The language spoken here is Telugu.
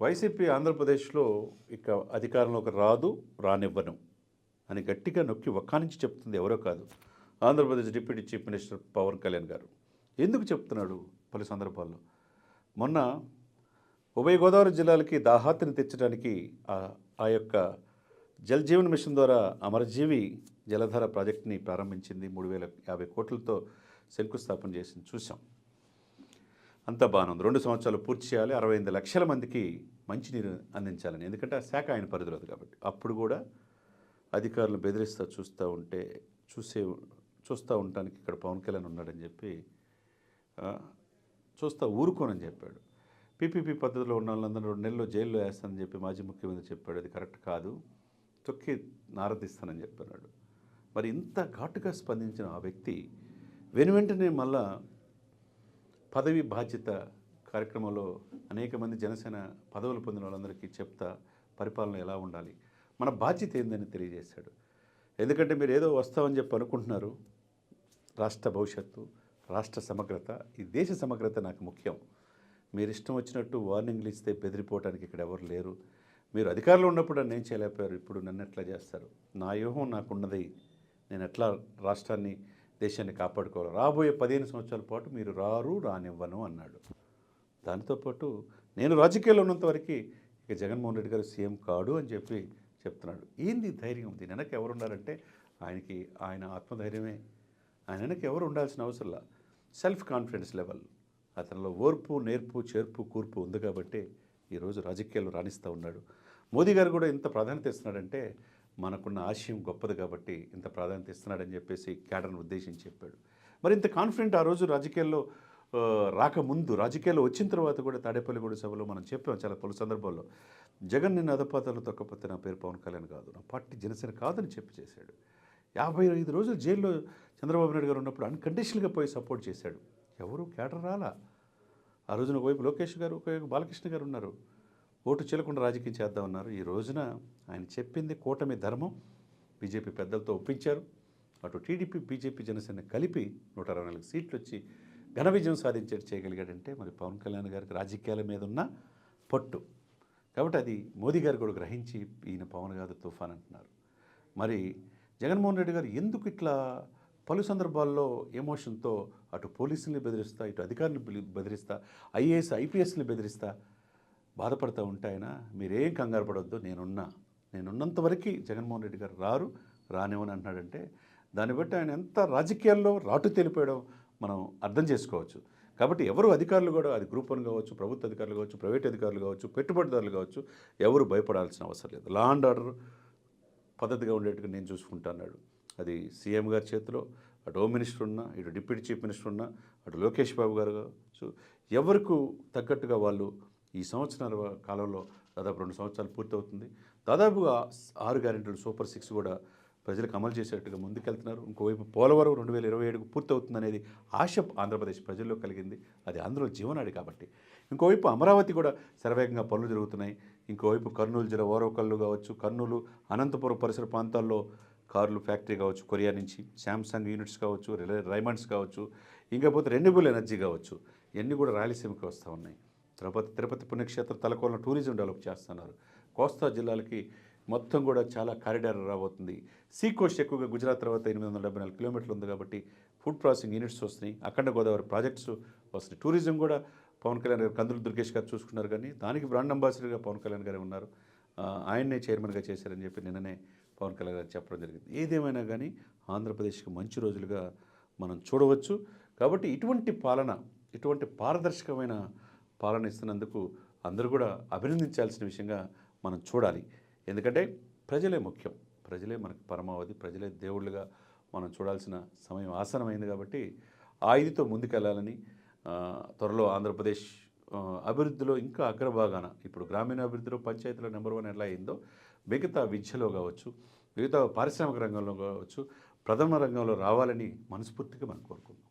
వైసీపీ ఆంధ్రప్రదేశ్లో ఇక అధికారంలోకి రాదు, రానివ్వను అని గట్టిగా నొక్కి ఒక్కానించి చెప్తుంది ఎవరో కాదు. Andhra Pradesh deputy chief minister Pawan Kalyan garu. ఎందుకు చెప్తున్నాడు పలు సందర్భాల్లో? మొన్న ఉభయ గోదావరి జిల్లాలకి దాహార్తిని తెచ్చడానికి ఆ యొక్క జల్ జీవన్ మిషన్ ద్వారా అమరజీవి జలధార ప్రాజెక్టుని ప్రారంభించింది. 3,050 కోట్లతో శంకుస్థాపన చేసింది చూసాం. అంతా బాగానే ఉంది. 2 సంవత్సరాలు పూర్తి చేయాలి, 68 లక్షల మందికి మంచినీరు అందించాలని. ఎందుకంటే ఆ శాఖ ఆయన పరిధిలోది కాబట్టి. అప్పుడు కూడా అధికారులను బెదిరిస్తూ చూస్తూ ఉండటానికి ఇక్కడ పవన్ కళ్యాణ్ ఉన్నాడని చెప్పి చూస్తా ఊరుకోనని చెప్పాడు. పీపీపీ పద్ధతిలో ఉన్న వాళ్ళందరూ 2 నెలలు జైల్లో వేస్తానని చెప్పి మాజీ ముఖ్యమంత్రి చెప్పాడు. అది కరెక్ట్ కాదు, తొక్కి నారదీస్తానని చెప్పన్నాడు. మరి ఇంత ఘాటుగా స్పందించిన ఆ వ్యక్తి వెనువెంటనే మళ్ళా పదవి బాధ్యత కార్యక్రమంలో అనేక మంది జనసేన పదవులు పొందిన వాళ్ళందరికీ చెప్తా పరిపాలన ఎలా ఉండాలి, మన బాధ్యత ఏందని తెలియజేశాడు. ఎందుకంటే మీరు ఏదో వస్తామని చెప్పి అనుకుంటున్నారు. రాష్ట్ర భవిష్యత్తు, రాష్ట్ర సమగ్రత, ఈ దేశ సమగ్రత నాకు ముఖ్యం. మీరు ఇష్టం వచ్చినట్టు వార్నింగ్లు ఇస్తే బెదిరిపోవడానికి ఇక్కడ ఎవరు లేరు. మీరు అధికారంలో ఉన్నప్పుడు నన్ను ఏం చేయలేకపోయారు, ఇప్పుడు నన్ను ఎట్లా చేస్తారు? నా వ్యూహం నాకున్నది, నేను ఎట్లా రాష్ట్రాన్ని దేశాన్ని కాపాడుకోవాలి. రాబోయే 15 సంవత్సరాల పాటు మీరు రానివ్వను అన్నాడు. దానితో పాటు నేను రాజకీయాల్లో ఉన్నంత వరకు ఇక జగన్మోహన్ రెడ్డి గారు సీఎం కాడు అని చెప్పి చెప్తున్నాడు. ఏంది ధైర్యం? దీని వెనక ఎవరు ఉండాలంటే ఆయన ఆత్మధైర్యమే. ఆయన వెనక ఎవరు ఉండాల్సిన అవసరంలా. సెల్ఫ్ కాన్ఫిడెన్స్ లెవెల్ అతనిలో ఓర్పు, నేర్పు, చేర్పు, కూర్పు ఉంది కాబట్టి ఈరోజు రాజకీయాల్లో రాణిస్తూ ఉన్నాడు. మోదీ గారు కూడా ఇంత ప్రాధాన్యత ఇస్తున్నాడంటే మనకున్న ఆశయం గొప్పది కాబట్టి ఇంత ప్రాధాన్యత ఇస్తున్నాడని చెప్పేసి క్యాడర్ను ఉద్దేశించి చెప్పాడు. మరి ఇంత కాన్ఫిడెంట్ ఆ రోజు రాజకీయాల్లో రాకముందు, రాజకీయాల్లో వచ్చిన తర్వాత కూడా తాడేపల్లిగూడ సభలో మనం చెప్పాం చాలా పలు సందర్భాల్లో. జగన్ నిన్ను అధపాతాలు తొక్కపోతే నా పేరు పవన్ కళ్యాణ్ కాదు, నా పార్టీ జనసేన కాదని చెప్పి చేశాడు. 55 రోజులు జైల్లో చంద్రబాబు నాయుడు గారు ఉన్నప్పుడు అన్కండిషనల్గా పోయి సపోర్ట్ చేశాడు. ఎవరు క్యాడర్ రాలా. ఆ రోజున ఒకవైపు లోకేష్ గారు, ఒకవైపు బాలకృష్ణ గారు ఉన్నారు. ఓటు చెల్లకుండా రాజకీయం చేద్దామన్నారు. ఈ రోజున ఆయన చెప్పింది కూటమి ధర్మం. బీజేపీ పెద్దలతో ఒప్పించారు. అటు టీడీపీ, బీజేపీ, జనసేన కలిపి 124 సీట్లు వచ్చి ఘన విజయం చేయగలిగాడంటే మరి పవన్ కళ్యాణ్ గారికి రాజకీయాల మీద ఉన్న పట్టు. కాబట్టి అది మోదీ గారు కూడా గ్రహించి ఈయన పవన్ గారు తుఫాన్ అంటున్నారు. మరి జగన్మోహన్ రెడ్డి గారు ఎందుకు ఇట్లా పలు సందర్భాల్లో ఎమోషన్తో అటు పోలీసుల్ని బెదిరిస్తా, ఇటు అధికారులను బెదిరిస్తా, ఐఏఎస్, ఐపీఎస్ని బెదిరిస్తా బాధపడుతూ ఉంటాయన. మీరేం కంగారు పడొద్దు, నేనున్నంత వరకు జగన్మోహన్ రెడ్డి గారు రానివ్వని అంటున్నాడంటే దాన్ని బట్టి ఆయన ఎంత రాజకీయాల్లో రాటు తెలిపోయడం మనం అర్థం చేసుకోవచ్చు. కాబట్టి ఎవరు అధికారులు కూడా, అది గ్రూప్ 1 కావచ్చు, ప్రభుత్వ అధికారులు కావచ్చు, ప్రైవేట్ అధికారులు కావచ్చు, పెట్టుబడిదారులు కావచ్చు, ఎవరు భయపడాల్సిన అవసరం లేదు. లా అండ్ ఆర్డర్ పద్ధతిగా ఉండేట్టుగా నేను చూసుకుంటున్నాడు. అది సీఎం గారి చేతిలో, అటు హోమ్ మినిస్టర్ ఉన్నా, ఇటు డిప్యూటీ చీఫ్ మినిస్టర్ ఉన్నా, అటు లోకేష్ బాబు గారు కావచ్చు, ఎవరికి తగ్గట్టుగా వాళ్ళు ఈ సంవత్సరాల కాలంలో దాదాపు 2 సంవత్సరాలు పూర్తవుతుంది. దాదాపుగా 6 గ్యారెంటీలు, సూపర్ 6 కూడా ప్రజలకు అమలు చేసేట్టుగా ముందుకెళ్తున్నారు. ఇంకోవైపు పోలవరం 2027కు పూర్తవుతుందనేది ఆశ ఆంధ్రప్రదేశ్ ప్రజల్లో కలిగింది. అది ఆంధ్రలో జీవనాడి కాబట్టి. ఇంకోవైపు అమరావతి కూడా శరవేగంగా పనులు జరుగుతున్నాయి. ఇంకోవైపు కర్నూలు జిల్లా ఓరవకల్లు కావచ్చు, కర్నూలు, అనంతపురం పరిసర ప్రాంతాల్లో కార్లు ఫ్యాక్టరీ కావచ్చు, కొరియా నుంచి శాంసంగ్ యూనిట్స్ కావచ్చు, రైమండ్స్ కావచ్చు, ఇంకపోతే రెన్యూబుల్ ఎనర్జీ కావచ్చు, ఇవన్నీ కూడా రాయలసీమకి వస్తూ ఉన్నాయి. తిరుపతి పుణ్యక్షేత్ర తలకోన టూరిజం డెవలప్ చేస్తున్నారు. కోస్తా జిల్లాలకి మొత్తం కూడా చాలా కారిడార్ రాబోతుంది. సీ కోస్ట్ ఎక్కువగా గుజరాత్ తర్వాత 874 కిలోమీటర్లు ఉంది కాబట్టి ఫుడ్ ప్రాసెసింగ్ యూనిట్స్ వస్తున్నాయి. అఖండ గోదావరి ప్రాజెక్ట్స్ వస్తున్నాయి. టూరిజం కూడా పవన్ కళ్యాణ్ గారు, కందులు దుర్గేష్ గారు చూసుకున్నారు. కానీ దానికి బ్రాండ్ అంబాసిడర్గా పవన్ కళ్యాణ్ గారే ఉన్నారు. ఆయన్నే చైర్మన్గా చేశారని చెప్పి నిన్ననే పవన్ కళ్యాణ్ గారు చెప్పడం జరిగింది. ఏదేమైనా కానీ ఆంధ్రప్రదేశ్కి మంచి రోజులుగా మనం చూడవచ్చు. కాబట్టి ఇటువంటి పారదర్శకమైన పాలన ఇస్తున్నందుకు అందరూ కూడా అభినందించాల్సిన విషయంగా మనం చూడాలి. ఎందుకంటే ప్రజలే ముఖ్యం, ప్రజలే మనకు పరమావధి, ప్రజలే దేవుళ్ళుగా మనం చూడాల్సిన సమయం ఆసనమైంది. కాబట్టి ఆ ఇదితో ముందుకెళ్లాలని, త్వరలో ఆంధ్రప్రదేశ్ అభివృద్ధిలో ఇంకా అగ్రభాగాన, ఇప్పుడు గ్రామీణ అభివృద్ధిలో పంచాయతీలో నెంబర్ 1 ఎలా అయిందో, మిగతా విద్యలో కావచ్చు, మిగతా పారిశ్రామిక రంగంలో కావచ్చు, ప్రథమ రంగంలో రావాలని మనస్ఫూర్తిగా మనం కోరుకుందాం.